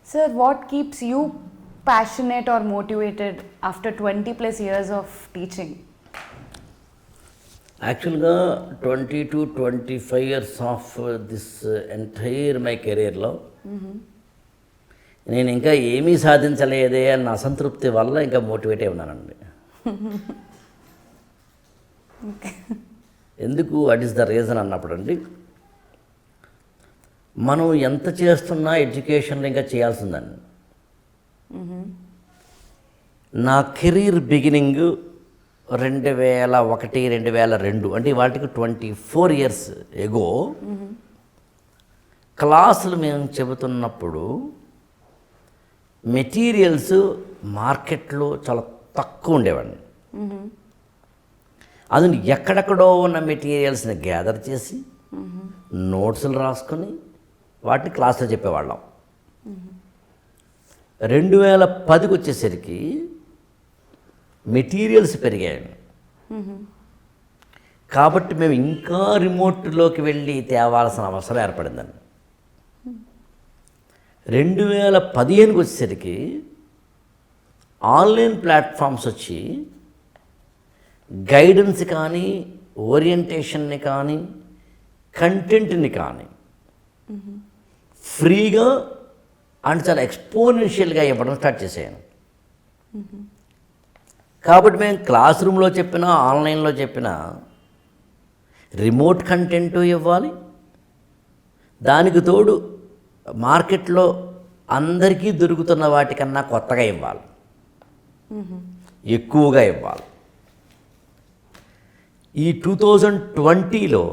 Sir, what keeps you passionate or motivated after 20 plus years of teaching? యాక్చువల్గా 20 to 25 years of this entire my కెరీర్లో నేను ఇంకా ఏమీ సాధించలేదే అన్న అసంతృప్తి వల్ల ఇంకా మోటివేట్ అయి ఉన్నానండి. ఎందుకు వాట్ ఈస్ ద రీజన్ అన్నప్పుడు అండి, మనం ఎంత చేస్తున్నా ఎడ్యుకేషన్లో ఇంకా చేయాల్సిందండి. నా కెరీర్ బిగినింగ్ 2001, 2002 అంటే వాటికి 24 years ఎగో క్లాసులు మేము చెబుతున్నప్పుడు మెటీరియల్స్ మార్కెట్లో చాలా తక్కువ ఉండేవాడిని. అది ఎక్కడెక్కడో ఉన్న మెటీరియల్స్ని గ్యాదర్ చేసి నోట్స్లు రాసుకొని వాటిని క్లాసులో చెప్పేవాళ్ళం. 2010కి వచ్చేసరికి మెటీరియల్స్ పెరిగాయి కాబట్టి మేము ఇంకా రిమోట్లోకి వెళ్ళి తేవాల్సిన అవసరం ఏర్పడిందండి. 2015కి వచ్చేసరికి ఆన్లైన్ ప్లాట్ఫామ్స్ వచ్చి గైడెన్స్ కానీ ఓరియంటేషన్ని కానీ కంటెంట్ని కానీ ఫ్రీగా అండ్ చాలా ఎక్స్పోనెన్షియల్గా ఇవ్వడం స్టార్ట్ చేశాను. కాబట్టి మేము క్లాస్ రూమ్లో చెప్పినా ఆన్లైన్లో చెప్పినా రిమోట్ కంటెంట్ ఇవ్వాలి, దానికి తోడు మార్కెట్లో అందరికీ దొరుకుతున్న వాటికన్నా కొత్తగా ఇవ్వాలి, ఎక్కువగా ఇవ్వాలి. ఈ 2020లో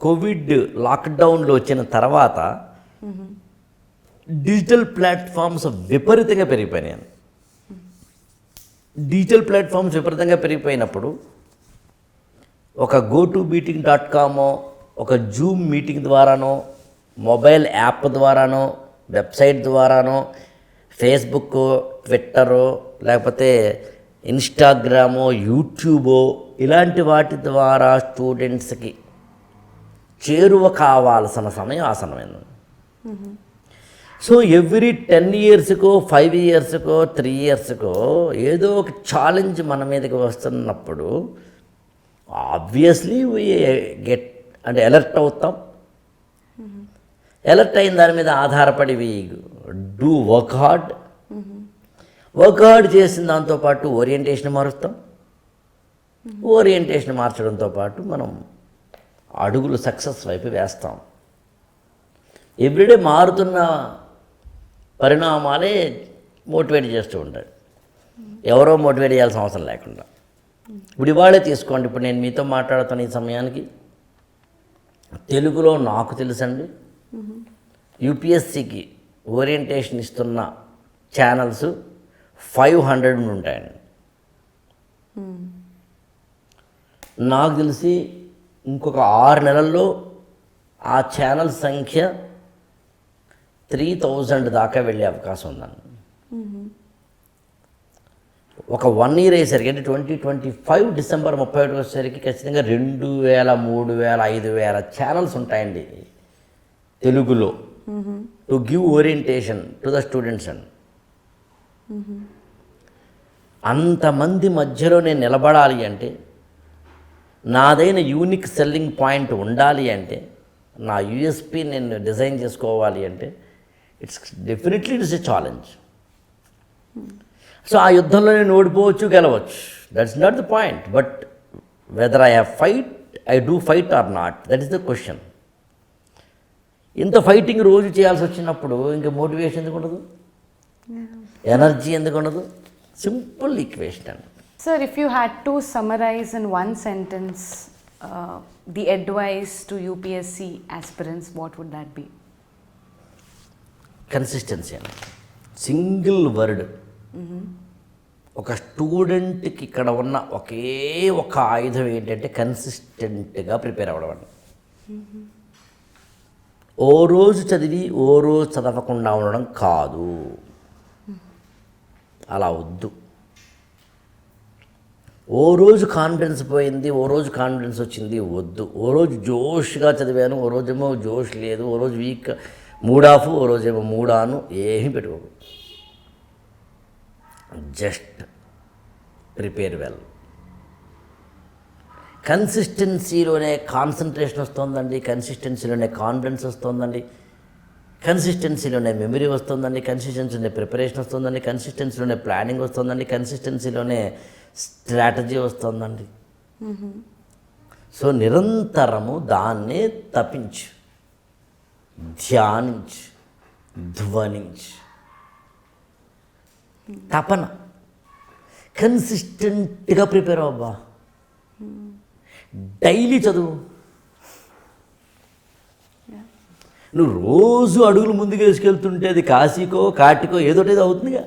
కోవిడ్ లాక్డౌన్లో వచ్చిన తర్వాత డిజిటల్ ప్లాట్ఫామ్స్ విపరీతంగా పెరిగిపోయినాయి. డిజిటల్ ప్లాట్ఫామ్స్ విపరీతంగా పెరిగిపోయినప్పుడు ఒక GoToMeeting.com, ఒక జూమ్ మీటింగ్ ద్వారానో, మొబైల్ యాప్ ద్వారానో, వెబ్సైట్ ద్వారానో, ఫేస్బుక్, ట్విట్టరో, లేకపోతే ఇన్స్టాగ్రామో, యూట్యూబో ఇలాంటి వాటి ద్వారా స్టూడెంట్స్కి చేరువ కావాల్సిన సమయం ఆసనమైంది. సో ఎవ్రీ 10 yearsకో 5 yearsకో 3 yearsకో ఏదో ఒక ఛాలెంజ్ మన మీదకి వస్తున్నప్పుడు ఆబ్వియస్లీ గెట్ అంటే అలర్ట్ అవుతాం. అలర్ట్ అయిన దాని మీద ఆధారపడి do work hard. Work hard చేసిన దాంతోపాటు ఓరియంటేషన్ మారుస్తాం. ఓరియంటేషన్ మార్చడంతో పాటు మనం అడుగులు సక్సెస్ వైపు వేస్తాం. ఎవ్రీడే మారుతున్న పరిణామాలే మోటివేట్ చేస్తూ ఉంటాయి, ఎవరో మోటివేట్ చేయాల్సిన అవసరం లేకుండా. ఇప్పుడు ఇవాళే తీసుకోండి, ఇప్పుడు నేను మీతో మాట్లాడుతున్న ఈ సమయానికి తెలుగులో నాకు తెలుసండి యూపీఎస్సికి ఓరియంటేషన్ ఇస్తున్న ఛానల్స్ 500 ఉంటాయండి. నాకు తెలిసి ఇంకొక 6 నెలల్లో ఆ ఛానల్ సంఖ్య 3000 దాకా వెళ్ళే అవకాశం ఉందండి. ఒక 1 year అయ్యేసరికి అంటే 2025 డిసెంబర్ 31 వచ్చేసరికి ఖచ్చితంగా 2000, 3000, 5000 ఛానల్స్ ఉంటాయండి తెలుగులో to give orientation to the students అండి. అంతమంది మధ్యలో నేను నిలబడాలి అంటే, నాదైన యూనిక్ సెల్లింగ్ పాయింట్ ఉండాలి అంటే, నా యూఎస్పీ నేను డిజైన్ చేసుకోవాలి అంటే definitely it's a challenge. So ఆ యుద్ధంలో నేను ఓడిపోవచ్చు, గెలవచ్చు, that's not the point. But whether I do fight or not, that is the question. ఇంత ఫైటింగ్ రోజు చేయాల్సి వచ్చినప్పుడు ఇంకా మోటివేషన్ ఎందుకు ఉండదు, ఎనర్జీ ఎందుకు ఉండదు? సింపుల్ ఈక్వేషన్ అండి. Sir, if you had to summarize in one sentence the advice to UPSC aspirants, what would that be? Consistency అండి, సింగిల్ వర్డ్. ఒక స్టూడెంట్కి ఇక్కడ ఉన్న ఒకే ఒక ఆయుధం ఏంటంటే కన్సిస్టెంట్గా ప్రిపేర్ అవ్వడం అండి. ఓ రోజు చదివి ఓ రోజు చదవకుండా ఉండడం కాదు, అలా వద్దు. ఓ రోజు కాన్ఫిడెన్స్ పోయింది, ఓ రోజు కాన్ఫిడెన్స్ వచ్చింది, వద్దు. ఓ రోజు జోష్గా చదివాను, ఓ రోజేమో జోష్ లేదు, ఓ రోజు వీక్ మూడ్ ఆఫ్, ఓ రోజేమో మూడ్ ఆన్, ఏమీ పెట్టుకోకు. Just prepare well. కన్సిస్టెన్సీలోనే కాన్సన్ట్రేషన్ వస్తుందండి, కన్సిస్టెన్సీలోనే కాన్ఫిడెన్స్ వస్తుందండి, కన్సిస్టెన్సీలోనే మెమరీ వస్తుందండి, కన్సిస్టెన్సీలోనే ప్రిపరేషన్ వస్తుందండి, కన్సిస్టెన్సీలోనే ప్లానింగ్ వస్తుందండి, కన్సిస్టెన్సీలోనే స్ట్రాటజీ వస్తుందండి. సో నిరంతరము దాన్నే తపించు, ధ్యానించు, ధ్వనించు. తపన కన్సిస్టెంట్గా ప్రిపేర్ అవ్వబ్బా. డైలీ చదువు. నువ్వు రోజు అడుగులు ముందుకు వేసుకెళ్తుంటే అది కాశీకో కాటికో ఏదోటేదో అవుతుందిగా.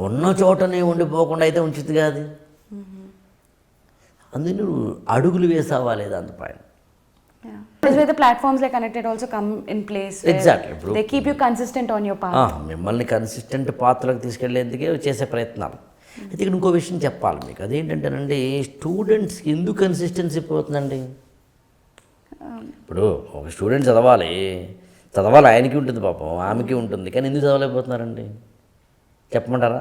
ఉన్న చోటనే ఉండిపోకుండా అయితే ఉంచుతుందిగా అది. అందుకే నువ్వు అడుగులు వేసావా లేదా అంత పైన. Is where the platforms like Connected also come in place. Exactly. They keep you consistent on your path. మిమ్మల్ని కన్సిస్టెంట్ పాత్రలకు తీసుకెళ్లేందుకే చేసే ప్రయత్నాలు. అయితే ఇక్కడ ఇంకో విషయం చెప్పాలి మీకు. అదేంటంటేనండి, స్టూడెంట్స్కి ఎందుకు కన్సిస్టెన్సీ పోతుందండి? ఇప్పుడు ఒక స్టూడెంట్ చదవాలి, ఆయనకి ఉంటుంది పాపం, ఆమెకి ఉంటుంది, కానీ ఎందుకు చదవలేకపోతున్నారండి చెప్పమంటారా?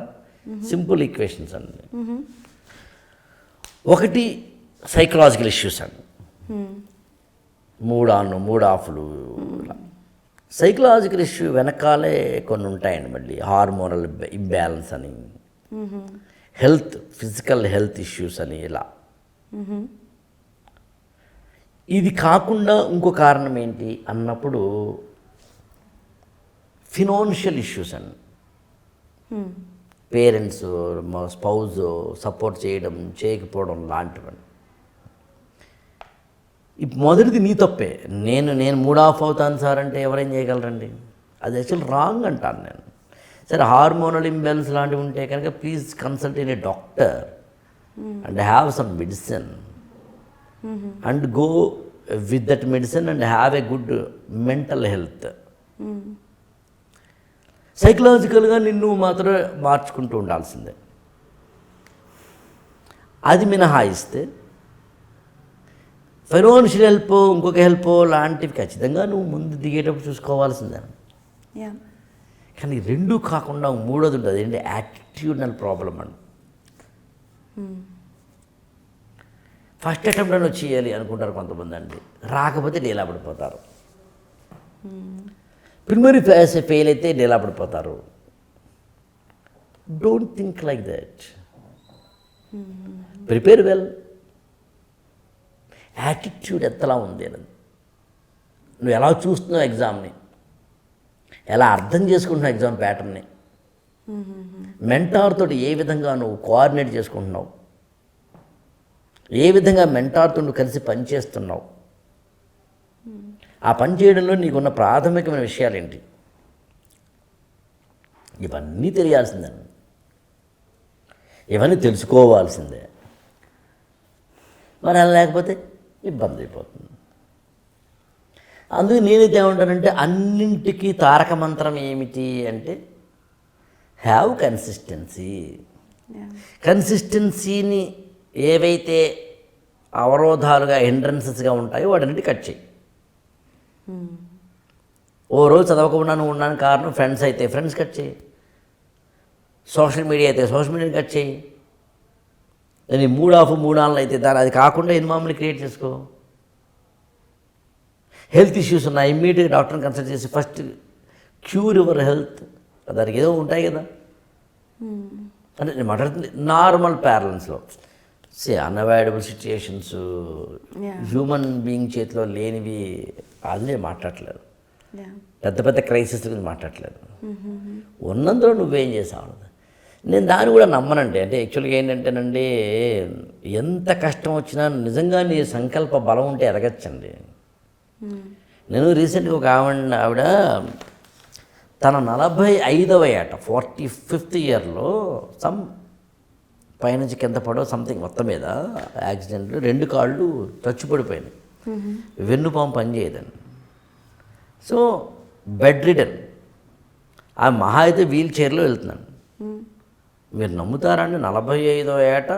సింపుల్ ఈక్వేషన్స్ అండి. ఒకటి సైకలాజికల్ ఇష్యూస్ అండి, మూడ్ ఆన్ మూడ్ ఆఫ్లు. సైకలాజికల్ ఇష్యూ వెనకాలే కొన్ని ఉంటాయండి. మళ్ళీ హార్మోనల్ ఇంబ్యాలెన్స్ అని, హెల్త్ ఫిజికల్ హెల్త్ ఇష్యూస్ అని, ఇలా. ఇది కాకుండా ఇంకో కారణం ఏంటి అన్నప్పుడు ఫినాన్షియల్ ఇష్యూస్ అండి. పేరెంట్స్, మా స్పౌజ్ సపోర్ట్ చేయడం చేయకపోవడం లాంటివన్నీ. మొదటిది నీ తప్పే. నేను మూడ్ ఆఫ్ అవుతాను సార్ అంటే ఎవరేం చేయగలరండి? అది యాక్చువల్ రాంగ్ అంటాను నేను. సరే, హార్మోనల్ ఇంబ్యాలెన్స్ లాంటివి ఉంటే కనుక please consult in a doctor and have some medicine and go with that medicine and have a good mental health. సైకలాజికల్గా నిన్ను మాత్రమే మార్చుకుంటూ ఉండాల్సిందే. అది మినహాయిస్తే ఫైనాన్షియల్ హెల్ప్, ఇంకొక హెల్ప్ లాంటివి ఖచ్చితంగా నువ్వు ముందు దిగేటప్పుడు చూసుకోవాల్సిందే. కానీ రెండూ కాకుండా మూడోది ఉంటుంది, ఏంటి? యాటిట్యూడనల్ ప్రాబ్లం అండి. ఫస్ట్ అటెంప్ట్లోనే చేయాలి అనుకుంటారు కొంతమంది అండి, రాకపోతే డీలా పడిపోతారు. ప్రిమరీ ఫేజ్ ఫెయిల్ అయితే డీలా పడిపోతారు. Don't think like that. Prepare well. Attitude ఎంతలా ఉంది అని, నువ్వు ఎలా చూస్తున్నావు ఎగ్జామ్ని, ఎలా అర్థం చేసుకుంటున్నావు ఎగ్జామ్ ప్యాటర్న్ని, మెంటార్ తోటి ఏ విధంగా నువ్వు కోఆర్డినేట్ చేసుకుంటున్నావు, ఏ విధంగా మెంటార్తో నువ్వు కలిసి పనిచేస్తున్నావు, ఆ పని చేయడంలో నీకున్న ప్రాథమికమైన విషయాలు ఏంటి, ఇవన్నీ తెలియాల్సిందే, ఇవన్నీ తెలుసుకోవాల్సిందే. మరి అలా లేకపోతే ఇబ్బంది అయిపోతుంది. అందుకు నేనైతే ఏమంటానంటే, అన్నింటికీ తారక మంత్రం ఏమిటి అంటే హ్యావ్ కన్సిస్టెన్సీ. కన్సిస్టెన్సీని ఏవైతే అవరోధాలుగా హిండ్రన్సెస్గా ఉంటాయో వాటన్నిటి కట్ చేయి. ఓ రోజు చదవకుండా నువ్వు ఉన్నాను కారణం ఫ్రెండ్స్ అయితే ఫ్రెండ్స్ కట్ చేయి, సోషల్ మీడియా అయితే సోషల్ మీడియాని కట్ చేయి, దాన్ని మూడ్ ఆఫ్ మూడ్ ఆన్లు అయితే దాని అది కాకుండా ఎన్వాల్వ్మెంట్ క్రియేట్ చేసుకో. హెల్త్ ఇష్యూస్ ఉన్నాయి, ఇమ్మీడియట్గా డాక్టర్ని కన్సల్ట్ చేసి ఫస్ట్ క్యూర్ యువర్ హెల్త్. దానికి ఏదో ఉంటాయి కదా, అంటే నేను మాట్లాడుతుంది నార్మల్ ప్యారలెన్స్లో. అన్అవాయిడబుల్ సిచ్యుయేషన్స్, హ్యూమన్ బీయింగ్ చేతిలో లేనివి, అది నేను మాట్లాడట్లేదు. పెద్ద పెద్ద క్రైసిస్ గురించి మాట్లాడట్లేదు. ఉన్నందులో నువ్వేం చేసావు, నేను దాన్ని కూడా నమ్మనండి. అంటే యాక్చువల్గా ఏంటంటేనండి, ఎంత కష్టం వచ్చినా నిజంగా నీ సంకల్ప బలం ఉంటే ఎదగచ్చండి. నేను రీసెంట్గా ఒక ఆవిడ తన 45వ ఏట 45th ఇయర్లో సమ్ పైనుంచి కింద పడో సంథింగ్ మొత్తం మీద యాక్సిడెంట్, 2 కాళ్ళు చచ్చుపడిపోయినాయి, వెన్నుపాము పనిచేయదండి. సో బెడ్ రిడన్, ఆ మహా అయితే వీల్ చైర్లో వెళ్తున్నాను. మీరు నమ్ముతారండి 45వ ఏట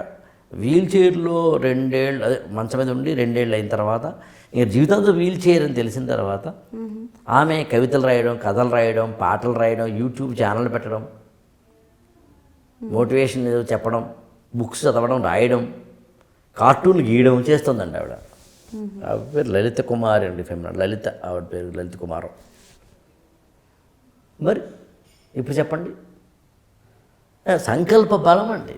వీల్ చైర్లో 2 ఏళ్ళు అదే మంచం మీద ఉండి 2 ఏళ్ళు అయిన తర్వాత ఇంక జీవితంతో వీల్ చైర్ అని తెలిసిన తర్వాత ఆమె కవితలు రాయడం, కథలు రాయడం, పాటలు రాయడం, యూట్యూబ్ ఛానల్ పెట్టడం, మోటివేషన్ ఏదో చెప్పడం, బుక్స్ చదవడం, రాయడం, కార్టూన్లు గీయడం చేస్తుందండి ఆవిడ. ఆవిడ పేరు లలిత కుమారి అండి, ఫెమినన్ లలిత, ఆవిడ పేరు లలిత కుమారం. మరి ఇప్పుడు చెప్పండి, సంకల్ప బలం అండి.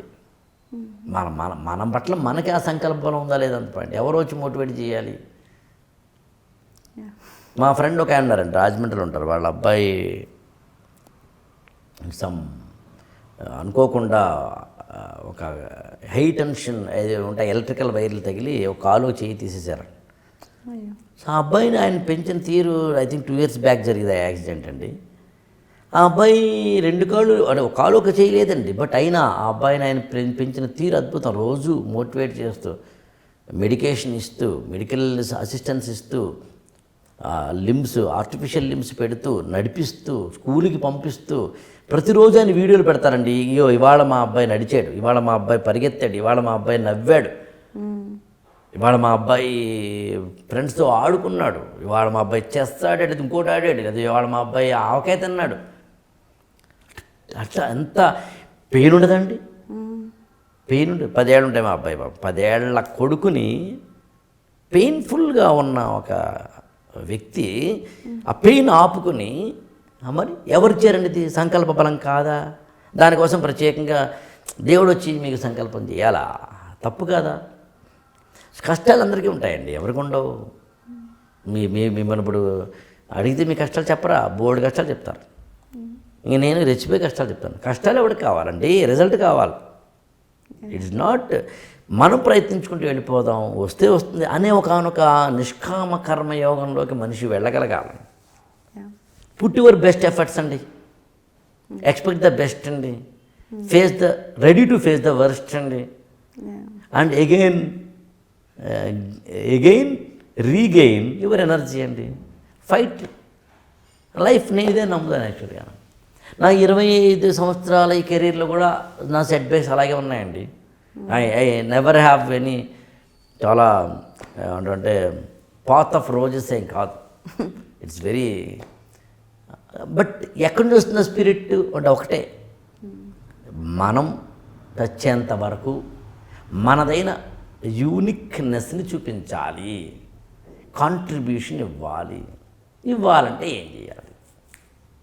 మనం పట్ల మనకి ఆ సంకల్ప బలం ఉందా లేదంటే ఎవరు వచ్చి మోటివేట్ చేయాలి? మా ఫ్రెండ్ ఒక ఆయన ఉన్నారండి, రాజమండ్రిలో ఉంటారు. వాళ్ళ అబ్బాయి అనుకోకుండా ఒక హై టెన్షన్ ఉంటాయి ఎలక్ట్రికల్ వైర్లు తగిలి ఒక కాలు చేయి తీసేశారు. సో ఆ అబ్బాయిని ఆయన పెంచిన తీరు ఐ థింక్ 2 years బ్యాక్ జరిగింది ఆ యాక్సిడెంట్ అండి. ఆ అబ్బాయి 2 కాళ్ళు అంటే ఒక కాలు ఒక చేయలేదండి, బట్ అయినా ఆ అబ్బాయిని ఆయన పెంచిన తీరు అద్భుతం. రోజు మోటివేట్ చేస్తూ, మెడికేషన్ ఇస్తూ, మెడికల్ అసిస్టెన్స్ ఇస్తూ, ఆర్టిఫిషియల్ లిమ్స్ పెడుతూ, నడిపిస్తూ, స్కూల్కి పంపిస్తూ, ప్రతిరోజు ఆయన వీడియోలు పెడతారండి. అయ్యో ఇవాళ మా అబ్బాయి నడిచాడు, ఇవాళ మా అబ్బాయి పరిగెత్తాడు, ఇవాళ మా అబ్బాయి నవ్వాడు, ఇవాళ మా అబ్బాయి ఫ్రెండ్స్తో ఆడుకున్నాడు, ఇవాళ మా అబ్బాయి చెస్ ఆడాడు, ఇంకోటి ఆడాడు, అది ఇవాళ మా అబ్బాయి ఆవకాయ తిన్నాడు. అట్లా ఎంత పెయిన్ ఉండదండి, పెయిన్ ఉంటుంది. 10 ఏళ్ళు ఉంటాయి మా అబ్బాయి బాబు. 10 ఏళ్ల కొడుకుని పెయిన్ఫుల్గా ఉన్న ఒక వ్యక్తి ఆ పెయిన్ ఆపుకుని, మరి ఎవరు ఇచ్చారండి ఇది? సంకల్ప బలం కాదా? దానికోసం ప్రత్యేకంగా దేవుడు వచ్చి మీకు సంకల్పం చేయాలా? తప్పు కాదా? కష్టాలు అందరికీ ఉంటాయండి, ఎవరికి ఉండవు? మిమ్మల్ని ఇప్పుడు అడిగితే మీ కష్టాలు చెప్పరా? బోర్డు కష్టాలు చెప్తారు. ఇంక నేను రెచ్చిపోయి కష్టాలు చెప్తాను. కష్టాలు ఎవరికి కావాలండి? రిజల్ట్ కావాలి. ఇట్స్ నాట్ మనం ప్రయత్నించుకుంటూ వెళ్ళిపోదాం, వస్తే వస్తుంది అనే ఒకనొక నిష్కామ కర్మయోగంలోకి మనిషి వెళ్ళగలగాలి. పుట్ యువర్ బెస్ట్ ఎఫర్ట్స్ అండి, ఎక్స్పెక్ట్ ద బెస్ట్ అండి, ready to face the worst అండి, and again regain your energy అండి. Fight life. నేను ఇదే నమ్ముతాను యాక్చువల్గా. నా 25 సంవత్సరాల ఈ కెరీర్లో కూడా నా సెట్ బ్యాక్స్ అలాగే ఉన్నాయండి. ఐ నెవర్ హ్యావ్ ఎనీ చాలా అంటే పాత్ ఆఫ్ రోజెస్ ఏం కాదు. ఇట్స్ వెరీ బట్ ఎక్కడి నుంచి వస్తున్న స్పిరిట్ అంటే ఒకటే, మనం తెచ్చేంత వరకు మనదైన యూనిక్నెస్ని చూపించాలి, కాంట్రిబ్యూషన్ ఇవ్వాలి. ఇవ్వాలంటే ఏం చేయాలి?